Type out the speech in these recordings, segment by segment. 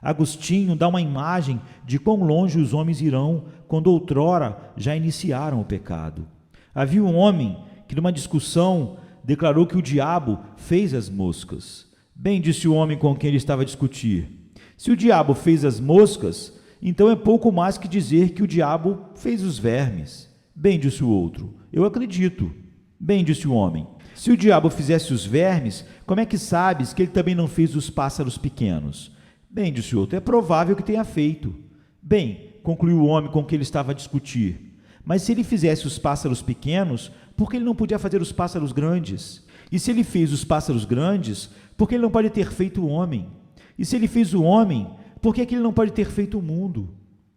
Agostinho dá uma imagem de quão longe os homens irão quando outrora já iniciaram o pecado. Havia um homem que, numa discussão, declarou que o diabo fez as moscas. Bem, disse o homem com quem ele estava a discutir, se o diabo fez as moscas, então é pouco mais que dizer que o diabo fez os vermes. Bem, disse o outro, eu acredito. Bem, disse o homem, se o diabo fizesse os vermes, como é que sabes que ele também não fez os pássaros pequenos? Bem, disse o outro, é provável que tenha feito. Bem, concluiu o homem com quem ele estava a discutir, mas se ele fizesse os pássaros pequenos, por que ele não podia fazer os pássaros grandes? E se ele fez os pássaros grandes, por que ele não pode ter feito o homem? E se ele fez o homem, por que ele não pode ter feito o mundo?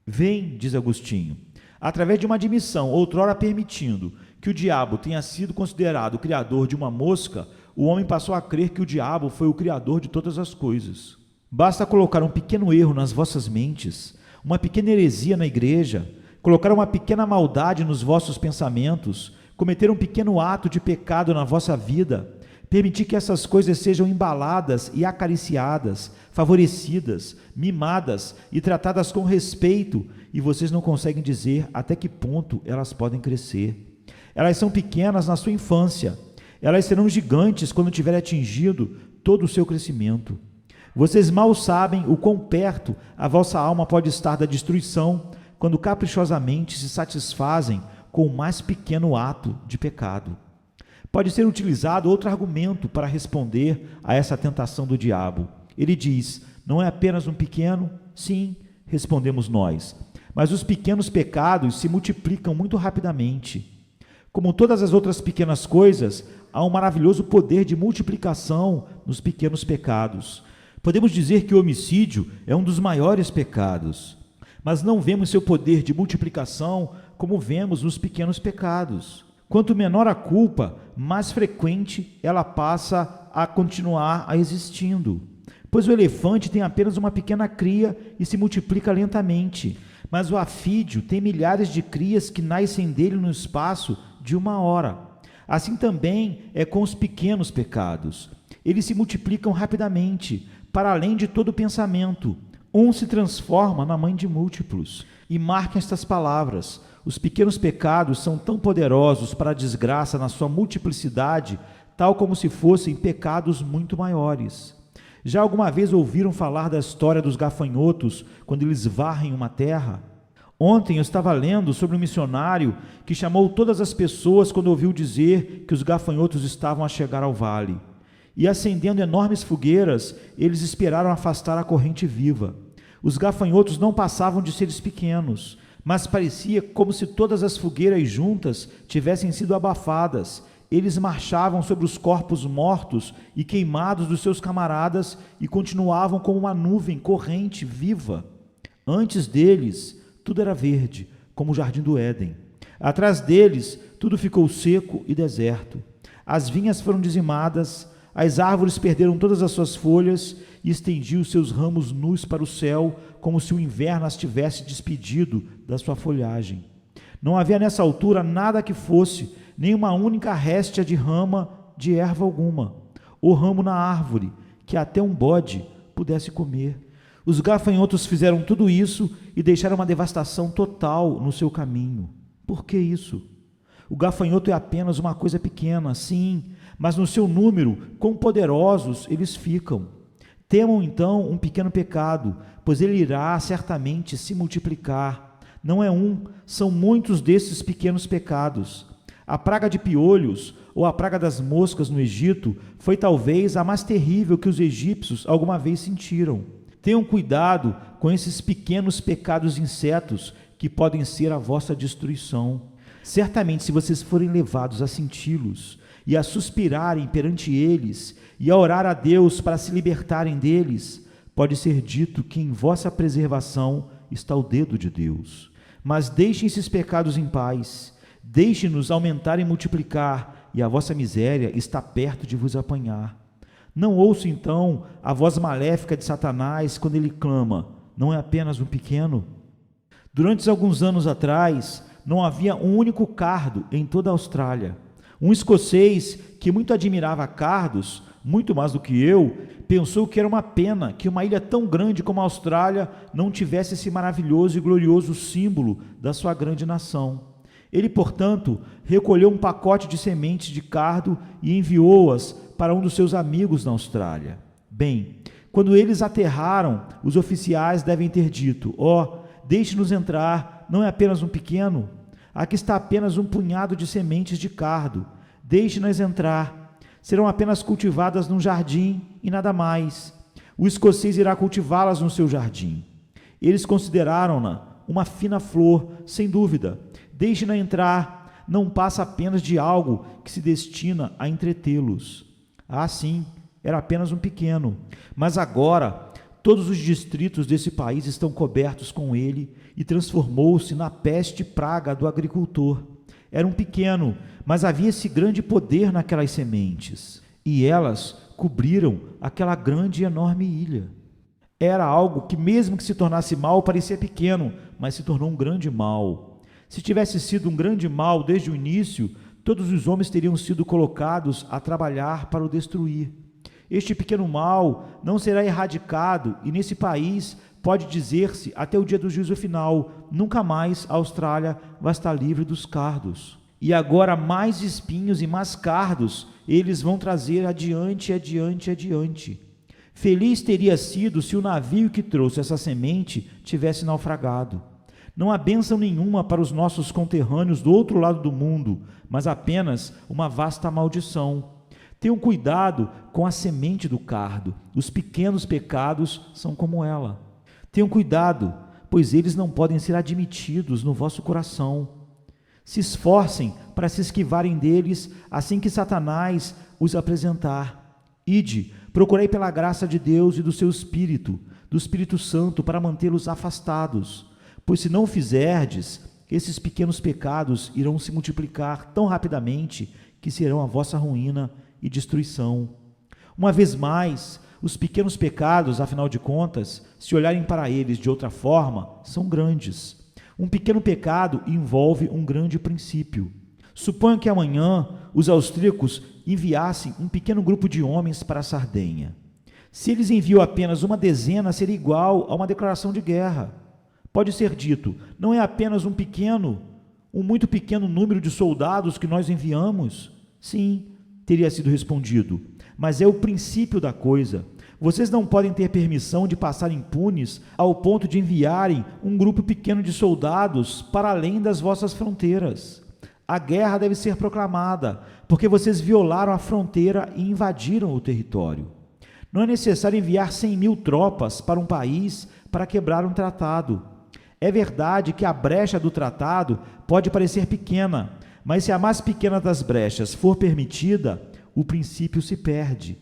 Vem, diz Agostinho, através de uma admissão, outrora permitindo que o diabo tenha sido considerado o criador de uma mosca, o homem passou a crer que o diabo foi o criador de todas as coisas. Basta colocar um pequeno erro nas vossas mentes, uma pequena heresia na igreja, colocar uma pequena maldade nos vossos pensamentos, cometer um pequeno ato de pecado na vossa vida, permitir que essas coisas sejam embaladas e acariciadas, favorecidas, mimadas e tratadas com respeito, e vocês não conseguem dizer até que ponto elas podem crescer. Elas são pequenas na sua infância, elas serão gigantes quando tiverem atingido todo o seu crescimento. Vocês mal sabem o quão perto a vossa alma pode estar da destruição quando caprichosamente se satisfazem com o mais pequeno ato de pecado. Pode ser utilizado outro argumento para responder a essa tentação do diabo. Ele diz, não é apenas um pequeno? Sim, respondemos nós, mas os pequenos pecados se multiplicam muito rapidamente. Como todas as outras pequenas coisas, há um maravilhoso poder de multiplicação nos pequenos pecados. Podemos dizer que o homicídio é um dos maiores pecados, mas não vemos seu poder de multiplicação como vemos nos pequenos pecados. Quanto menor a culpa, mais frequente ela passa a continuar existindo. Pois o elefante tem apenas uma pequena cria e se multiplica lentamente, mas o afídeo tem milhares de crias que nascem dele no espaço de 1 hora. Assim também é com os pequenos pecados. Eles se multiplicam rapidamente, para além de todo pensamento. Um se transforma na mãe de múltiplos. E marquem estas palavras: os pequenos pecados são tão poderosos para a desgraça na sua multiplicidade, tal como se fossem pecados muito maiores. Já alguma vez ouviram falar da história dos gafanhotos quando eles varrem uma terra? Ontem eu estava lendo sobre um missionário que chamou todas as pessoas quando ouviu dizer que os gafanhotos estavam a chegar ao vale. E acendendo enormes fogueiras, eles esperaram afastar a corrente viva. Os gafanhotos não passavam de seres pequenos, mas parecia como se todas as fogueiras juntas tivessem sido abafadas. Eles marchavam sobre os corpos mortos e queimados dos seus camaradas e continuavam como uma nuvem corrente viva. Antes deles, tudo era verde, como o jardim do Éden. Atrás deles, tudo ficou seco e deserto. As vinhas foram dizimadas, as árvores perderam todas as suas folhas e estendiam seus ramos nus para o céu, como se o inverno as tivesse despedido da sua folhagem. Não havia nessa altura nada que fosse, nem uma única réstia de rama de erva alguma, ou ramo na árvore, que até um bode pudesse comer. Os gafanhotos fizeram tudo isso e deixaram uma devastação total no seu caminho. Por que isso? O gafanhoto é apenas uma coisa pequena, sim, mas no seu número, quão poderosos eles ficam. Temam então um pequeno pecado, pois ele irá certamente se multiplicar. Não é um, são muitos desses pequenos pecados. A praga de piolhos, ou a praga das moscas no Egito, foi talvez a mais terrível que os egípcios alguma vez sentiram. Tenham cuidado com esses pequenos pecados insetos que podem ser a vossa destruição. Certamente, se vocês forem levados a senti-los e a suspirarem perante eles e a orar a Deus para se libertarem deles, pode ser dito que em vossa preservação está o dedo de Deus. Mas deixem esses pecados em paz, deixem-nos aumentar e multiplicar, e a vossa miséria está perto de vos apanhar. Não ouço então a voz maléfica de Satanás quando ele clama, não é apenas um pequeno? Durante alguns anos atrás, não havia um único cardo em toda a Austrália. Um escocês que muito admirava cardos muito mais do que eu, pensou que era uma pena que uma ilha tão grande como a Austrália não tivesse esse maravilhoso e glorioso símbolo da sua grande nação. Ele, portanto, recolheu um pacote de sementes de cardo e enviou-as para um dos seus amigos na Austrália. Bem, quando eles aterraram, os oficiais devem ter dito: deixe-nos entrar, não é apenas um pequeno. Aqui está apenas um punhado de sementes de cardo. Deixe-nas entrar. Serão apenas cultivadas num jardim e nada mais. O escocês irá cultivá-las no seu jardim. Eles consideraram-na uma fina flor, sem dúvida. Deixe-na entrar, não passa apenas de algo que se destina a entretê-los. Sim, era apenas um pequeno, mas agora todos os distritos desse país estão cobertos com ele e transformou-se na peste praga do agricultor. Era um pequeno, mas havia esse grande poder naquelas sementes, e elas cobriram aquela grande e enorme ilha. Era algo que, mesmo que se tornasse mal, parecia pequeno, mas se tornou um grande mal. Se tivesse sido um grande mal desde o início, todos os homens teriam sido colocados a trabalhar para o destruir. Este pequeno mal não será erradicado e nesse país pode dizer-se até o dia do juízo final, nunca mais a Austrália vai estar livre dos cardos. E agora mais espinhos e mais cardos eles vão trazer adiante. Feliz teria sido se o navio que trouxe essa semente tivesse naufragado. Não há bênção nenhuma para os nossos conterrâneos do outro lado do mundo, mas apenas uma vasta maldição. Tenham cuidado com a semente do cardo. Os pequenos pecados são como ela. Tenham cuidado, pois eles não podem ser admitidos no vosso coração. Se esforcem para se esquivarem deles assim que Satanás os apresentar. Ide, procurei pela graça de Deus e do seu Espírito, do Espírito Santo, para mantê-los afastados. Pois se não o fizerdes, esses pequenos pecados irão se multiplicar tão rapidamente que serão a vossa ruína e destruição. Uma vez mais, os pequenos pecados, afinal de contas, se olharem para eles de outra forma, são grandes. Um pequeno pecado envolve um grande princípio. Suponho que amanhã os austríacos enviassem um pequeno grupo de homens para a Sardenha. Se eles enviam apenas uma dezena, seria igual a uma declaração de guerra. Pode ser dito, não é apenas um muito pequeno número de soldados que nós enviamos? Sim, teria sido respondido, mas é o princípio da coisa. Vocês não podem ter permissão de passar impunes ao ponto de enviarem um grupo pequeno de soldados para além das vossas fronteiras. A guerra deve ser proclamada, porque vocês violaram a fronteira e invadiram o território. Não é necessário enviar 100.000 tropas para um país para quebrar um tratado. É verdade que a brecha do tratado pode parecer pequena, mas se a mais pequena das brechas for permitida, o princípio se perde.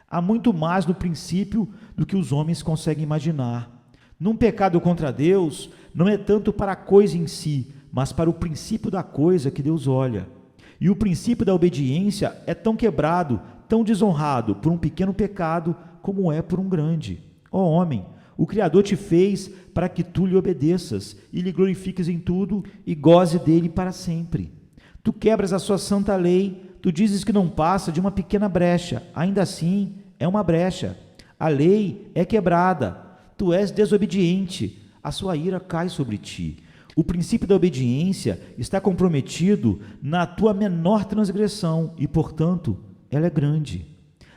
Há muito mais no princípio do que os homens conseguem imaginar. Num pecado contra Deus, não é tanto para a coisa em si, mas para o princípio da coisa que Deus olha. E o princípio da obediência é tão quebrado, tão desonrado por um pequeno pecado, como é por um grande. Ó homem, o Criador te fez para que tu lhe obedeças e lhe glorifiques em tudo e goze dele para sempre. Tu quebras a sua santa lei, tu dizes que não passa de uma pequena brecha, ainda assim é uma brecha. A lei é quebrada, tu és desobediente, a sua ira cai sobre ti. O princípio da obediência está comprometido na tua menor transgressão e, portanto, ela é grande.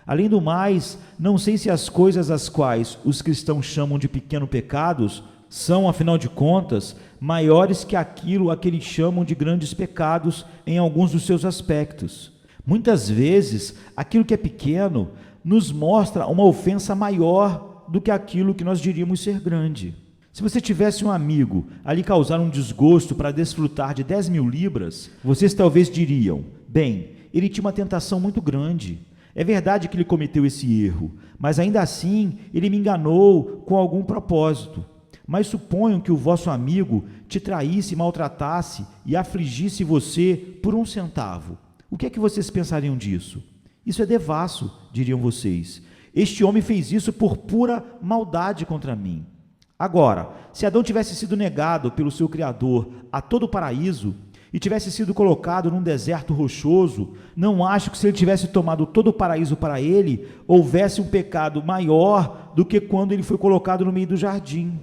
Além do mais, não sei se as coisas às quais os cristãos chamam de pequenos pecados são, afinal de contas, maiores que aquilo a que eles chamam de grandes pecados em alguns dos seus aspectos. Muitas vezes, aquilo que é pequeno nos mostra uma ofensa maior do que aquilo que nós diríamos ser grande. Se você tivesse um amigo a lhe causar um desgosto para desfrutar de 10.000 libras, vocês talvez diriam: bem, ele tinha uma tentação muito grande. É verdade que ele cometeu esse erro, mas ainda assim ele me enganou com algum propósito. Mas suponham que o vosso amigo te traísse, maltratasse e afligisse você por 1 centavo. O que é que vocês pensariam disso? Isso é devasso, diriam vocês. Este homem fez isso por pura maldade contra mim. Agora, se Adão tivesse sido negado pelo seu Criador a todo o paraíso, e tivesse sido colocado num deserto rochoso, não acho que se ele tivesse tomado todo o paraíso para ele, houvesse um pecado maior do que quando ele foi colocado no meio do jardim.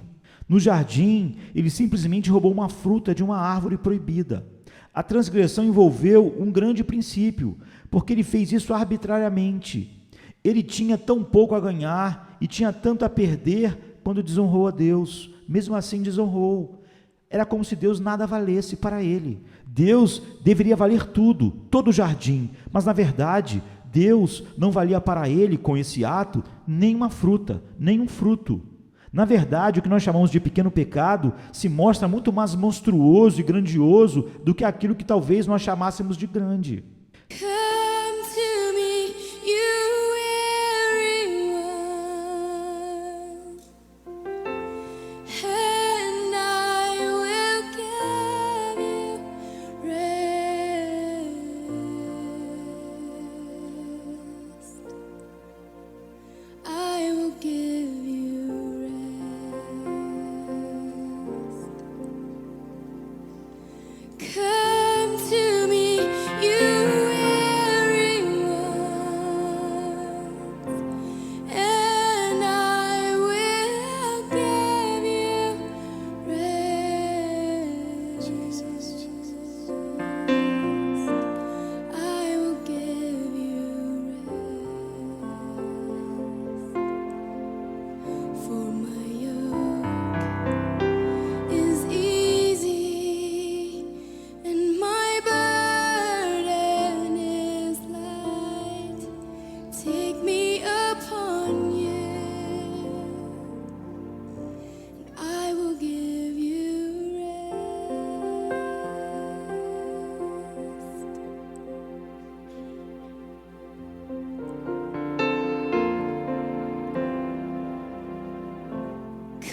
No jardim, ele simplesmente roubou uma fruta de uma árvore proibida. A transgressão envolveu um grande princípio, porque ele fez isso arbitrariamente. Ele tinha tão pouco a ganhar e tinha tanto a perder quando desonrou a Deus. Mesmo assim, desonrou. Era como se Deus nada valesse para ele. Deus deveria valer tudo, todo o jardim, mas na verdade, Deus não valia para ele, com esse ato, nem uma fruta, nem um fruto. Na verdade, o que nós chamamos de pequeno pecado se mostra muito mais monstruoso e grandioso do que aquilo que talvez nós chamássemos de grande. Come to me, you weary one, and I will give you rest. I will give you rest. Come to me, you weary ones, and I will give you rest. I will give you rest. For my yoke is easy and my burden is light. Take me upon you, and I will give you rest.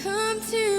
Come to